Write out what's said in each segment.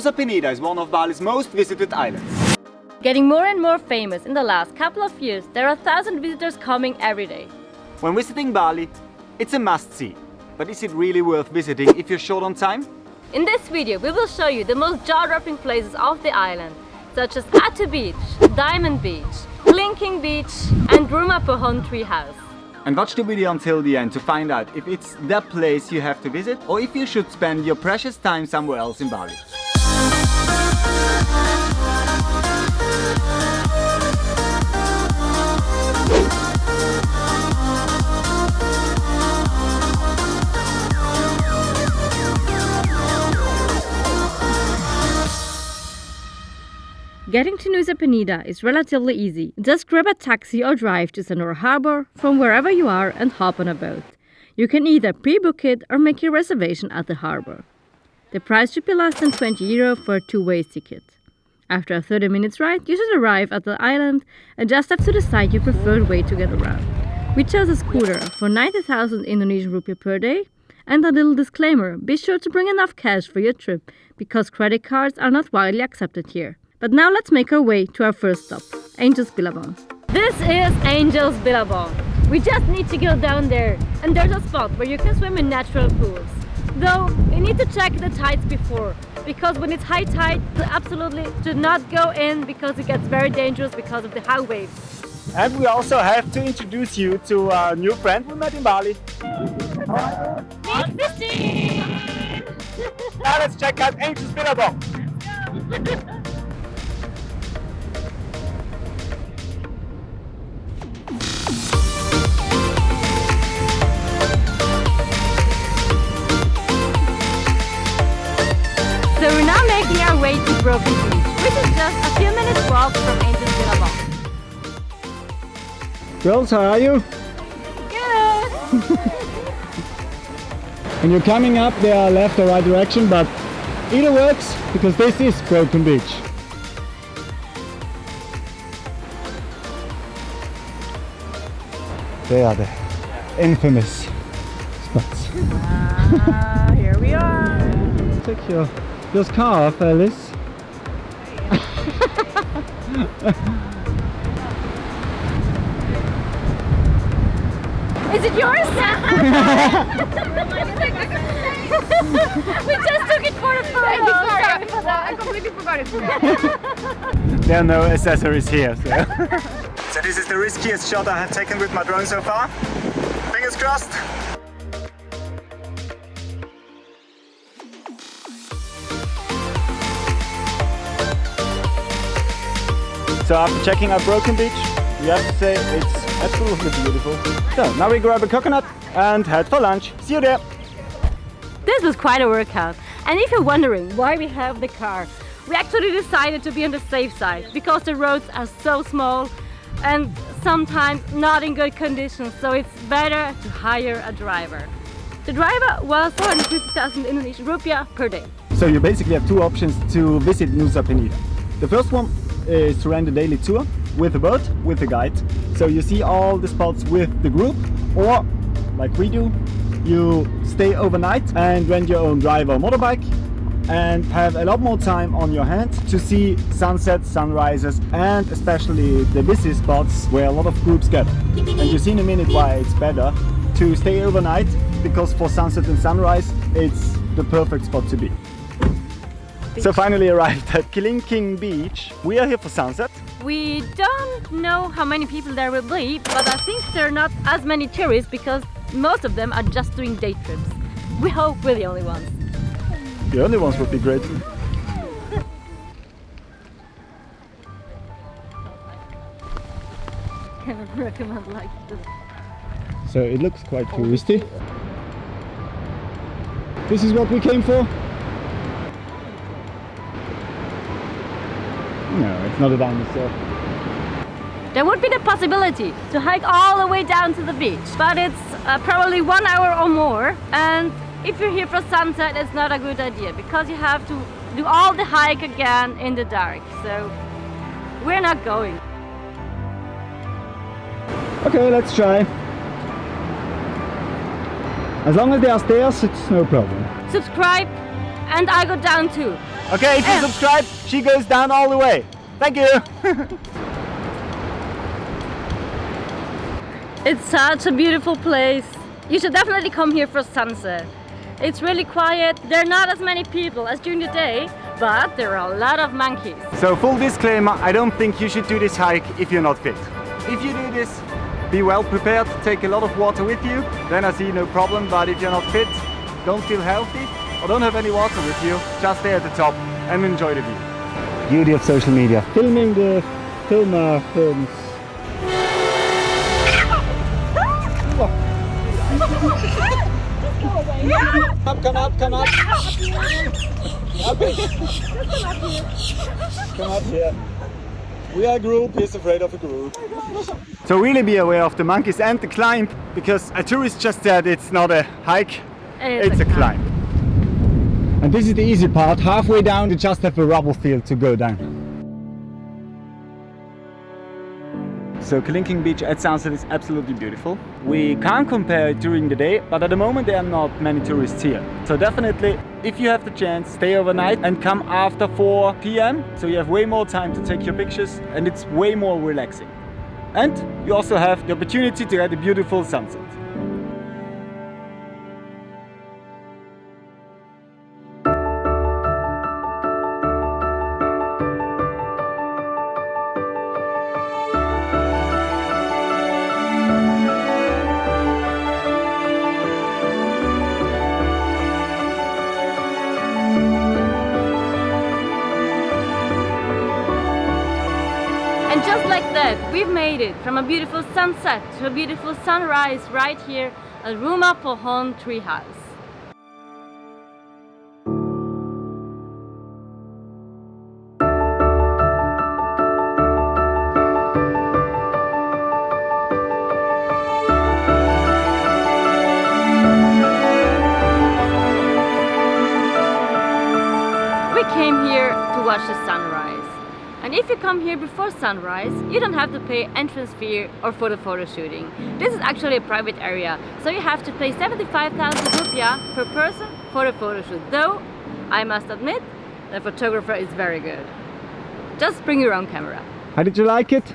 Nusa Penida is one of Bali's most visited islands. Getting more and more famous in the last couple of years, there are 1,000 visitors coming every day. When visiting Bali, it's a must-see. But is it really worth visiting if you're short on time? In this video, we will show you the most jaw-dropping places of the island, such as ATU Beach, Diamond Beach, Clinking Beach and Pohon Tree House. And watch the video until the end to find out if it's the place you have to visit or if you should spend your precious time somewhere else in Bali. Getting to Nusa Penida is relatively easy. Just grab a taxi or drive to Senora Harbor from wherever you are and hop on a boat. You can either pre-book it or make your reservation at the harbor. The price should be less than €20 for a two-way ticket. After a 30 minutes ride, you should arrive at the island and just have to decide your preferred way to get around. We chose a scooter for 90,000 Indonesian rupiah per day. And a little disclaimer, be sure to bring enough cash for your trip because credit cards are not widely accepted here. But now let's make our way to our first stop, Angel's Billabong. This is Angel's Billabong. We just need to go down there and there's a spot where you can swim in natural pools. Though you need to check the tides before, because when it's high tide, you absolutely do not go in because it gets very dangerous because of the high waves. And we also have to introduce you to a new friend we met in Bali. Meet Christine! Now let's check out Angel's Billabong. So we're now making our way to Broken Beach, which is just a few minutes walk from Angel's Billabong. Girls, how are you? Good! When you're coming up, there are left or right direction, but either works because this is Broken Beach. They are the infamous spots. Here we are. Take your car off, Alice. Is it yours? We just took it for a photo. Sorry for that. I completely forgot it. There are no accessories here. So this is the riskiest shot I have taken with my drone so far. Fingers crossed. So after checking out Broken Beach, we have to say it's absolutely beautiful. So now we grab a coconut and head for lunch. See you there! This was quite a workout. And if you're wondering why we have the car, we actually decided to be on the safe side because the roads are so small and sometimes not in good condition, so it's better to hire a driver. The driver was 450,000 Indonesian rupiah per day. So you basically have two options to visit Nusa Penida. The first one is to rent a daily tour with a boat, with a guide. So you see all the spots with the group, or like we do, you stay overnight and rent your own driver or motorbike and have a lot more time on your hands to see sunsets, sunrises and especially the busy spots where a lot of groups gather. And you see in a minute why it's better to stay overnight, because for sunset and sunrise it's the perfect spot to be. So finally arrived at Clinking Beach. We are here for sunset. We don't know how many people there will be, but I think there are not as many tourists because most of them are just doing day trips. We hope we're the only ones. The only ones would be great. Cannot recommend like this. So it looks quite touristy. This is what we came for. No, it's not a dinosaur. There would be the possibility to hike all the way down to the beach, but it's probably 1 hour or more, and if you're here for sunset it's not a good idea because you have to do all the hike again in the dark, so we're not going. Okay, let's try. As long as there are stairs, it's no problem. Subscribe and I go down too. Okay, if you subscribe, she goes down all the way. Thank you. It's such a beautiful place. You should definitely come here for sunset. It's really quiet. There are not as many people as during the day, but there are a lot of monkeys. So full disclaimer, I don't think you should do this hike if you're not fit. If you do this, be well prepared, take a lot of water with you, then I see no problem. But if you're not fit, don't feel healthy, or don't have any water with you, just stay at the top and enjoy the view. Beauty of social media. Filming the films. Come up. Come up here. We are a group, he's afraid of a group. So really be aware of the monkeys and the climb, because a tourist just said it's not a hike, it's a climb. And this is the easy part. Halfway down you just have a rubble field to go down. So Clinking Beach at sunset is absolutely beautiful. We can't compare it during the day, but at the moment there are not many tourists here. So definitely, if you have the chance, stay overnight and come after 4 p.m. So you have way more time to take your pictures and it's way more relaxing. And you also have the opportunity to get a beautiful sunset. And just like that, we've made it from a beautiful sunset to a beautiful sunrise right here at Rumah Pohon Treehouse. We came here to watch the sunrise. And if you come here before sunrise, you don't have to pay entrance fee or for the photo shooting. This is actually a private area, so you have to pay 75,000 rupiah per person for the photo shoot. Though, I must admit, the photographer is very good. Just bring your own camera. How did you like it?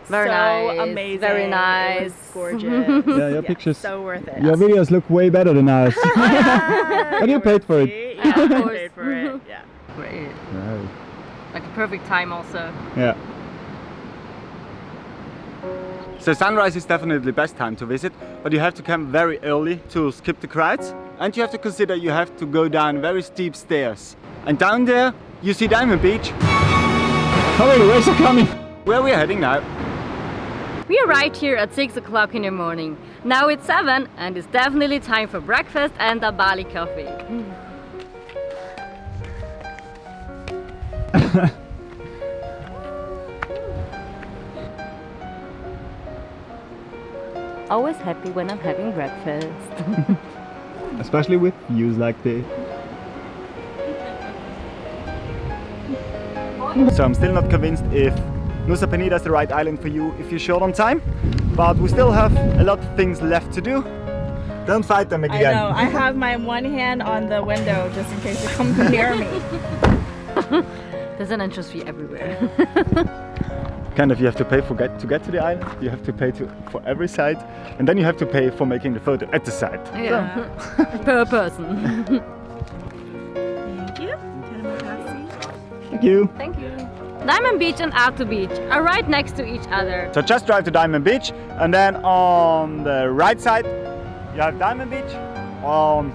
Very so nice. amazing. Very It nice. was gorgeous. Yeah, your pictures. So worth it. Your videos look way better than ours. But you paid for it. Yeah, Of I course. paid for it. Yeah. Great. Wow. Like a perfect time also. Yeah. So sunrise is definitely the best time to visit, but you have to come very early to skip the crowds. And you have to consider you have to go down very steep stairs. And down there, you see Diamond Beach, Hurry, the waves are coming. where we're heading now. We arrived here at 6 o'clock in the morning. Now it's 7 and it's definitely time for breakfast and a Bali coffee. Always happy when I'm having breakfast. Especially with views like this. So I'm still not convinced if Nusa Penida is the right island for you if you're short on time, but we still have a lot of things left to do. Don't fight them I again. know. I have my one hand on the window just in case they come near me. There's an entrance fee everywhere. Kind of, you have to pay to get to the island, you have to pay for every side, and then you have to pay for making the photo at the site. Yeah. Per person. Thank you. Thank you. Thank you. Diamond Beach and ATU Beach are right next to each other. So just drive to Diamond Beach, and then on the right side you have Diamond Beach. On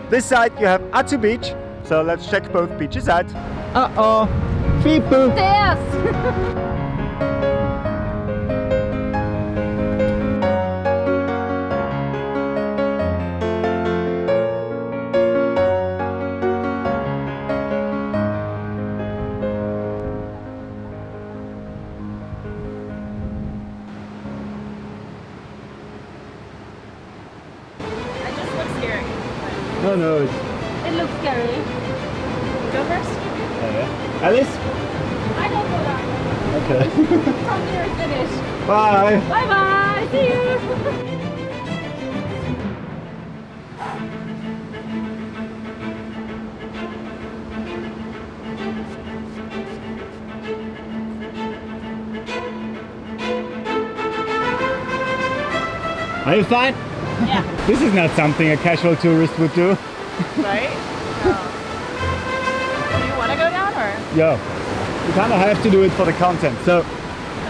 this side you have ATU Beach. So let's check both beaches out. Uh-oh. People. Yes! I just look scary. No, no. It looks scary. Go first. Alice? I don't go down. Okay. From here to finish. Bye. Bye bye! See you! Are you fine? Yeah. This is not something a casual tourist would do. Right? No. Do you want to go down or? Yo, you kind of have to do it for the content. So,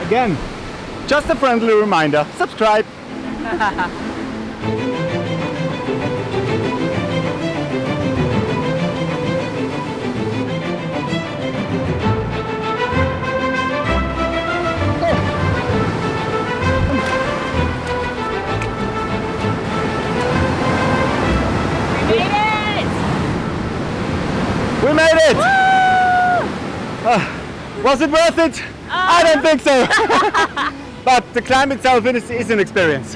again, Just a friendly reminder, subscribe. We made it! We made it! Was it worth it? I don't think so. But the climb itself is an experience.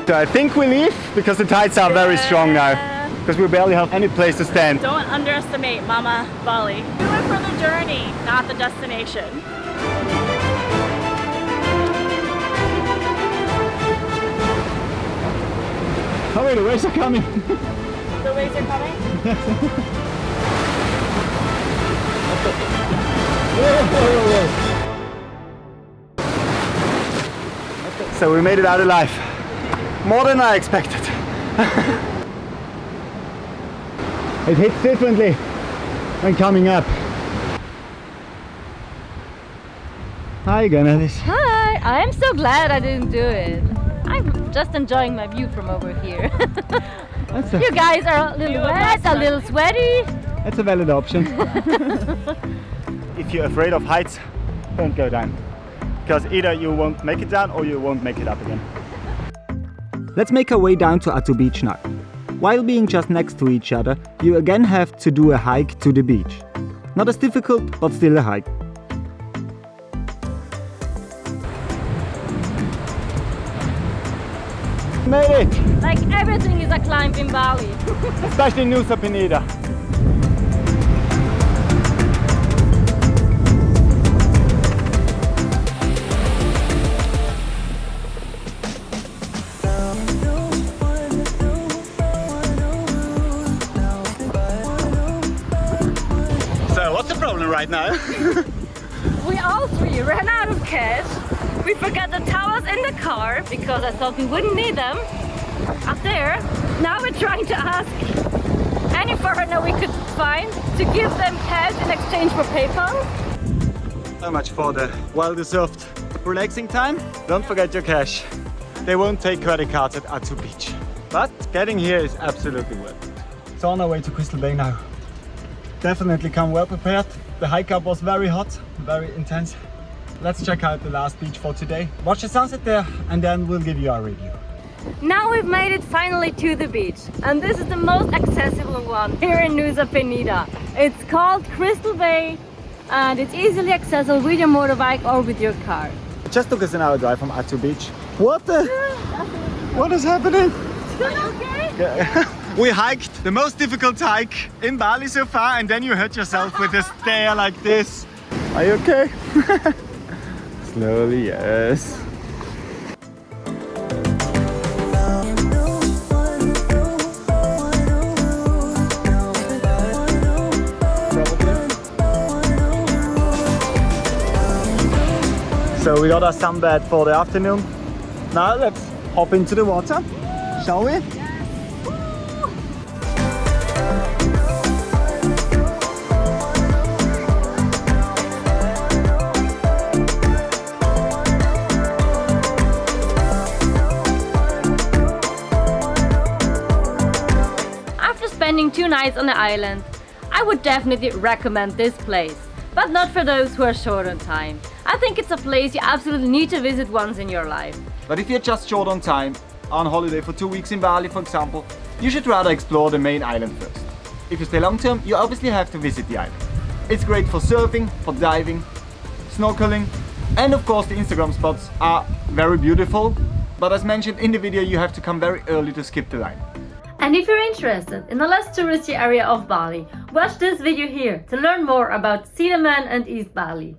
So I think we leave because the tides are very strong now. Because we barely have any place to stand. Don't underestimate Mama Bali. Do it for the journey, not the destination. oh wait, the waves are coming. The waves are coming? So we made it out alive. More than I expected. It hits differently when coming up. How you gonna this? Hi, I'm so glad I didn't do it. I'm just enjoying my view from over here. You guys are a little wet, a little sweaty. That's a valid option. If you're afraid of heights, don't go down. Because either you won't make it down or you won't make it up again. Let's make our way down to ATU Beach now. While being just next to each other, you again have to do a hike to the beach. Not as difficult, but still a hike. Made it! Like everything is a climb in Bali. Especially Nusa Penida. So what's the problem right now? We all three ran out of cash. We forgot the towels in the car because I thought we wouldn't need them up there. Now we're trying to ask any foreigner we could find to give them cash in exchange for PayPal. So much for the well-deserved relaxing time. Don't forget your cash. They won't take credit cards at ATU Beach. But getting here is absolutely worth it. So on our way to Crystal Bay now. Definitely come well prepared. The hike up was very hot, very intense. Let's check out the last beach for today. Watch the sunset there and then we'll give you our review. Now we've made it finally to the beach, and this is the most accessible one here in Nusa Penida. It's called Crystal Bay and it's easily accessible with your motorbike or with your car. It just took us an hour drive from ATU Beach. What the? What is happening? Okay. We hiked the most difficult hike in Bali so far and then you hurt yourself with a stair like this. Are you okay? Slowly, yes. So we got our sunbed for the afternoon. Now let's hop into the water, shall we? Spending 2 nights on the island, I would definitely recommend this place, but not for those who are short on time. I think it's a place you absolutely need to visit once in your life. But if you're just short on time, on holiday for 2 weeks in Bali for example, you should rather explore the main island first. If you stay long term, you obviously have to visit the island. It's great for surfing, for diving, snorkeling, and of course the Instagram spots are very beautiful, but as mentioned in the video you have to come very early to skip the line. And if you're interested in the less touristy area of Bali, watch this video here to learn more about Sedaman and East Bali.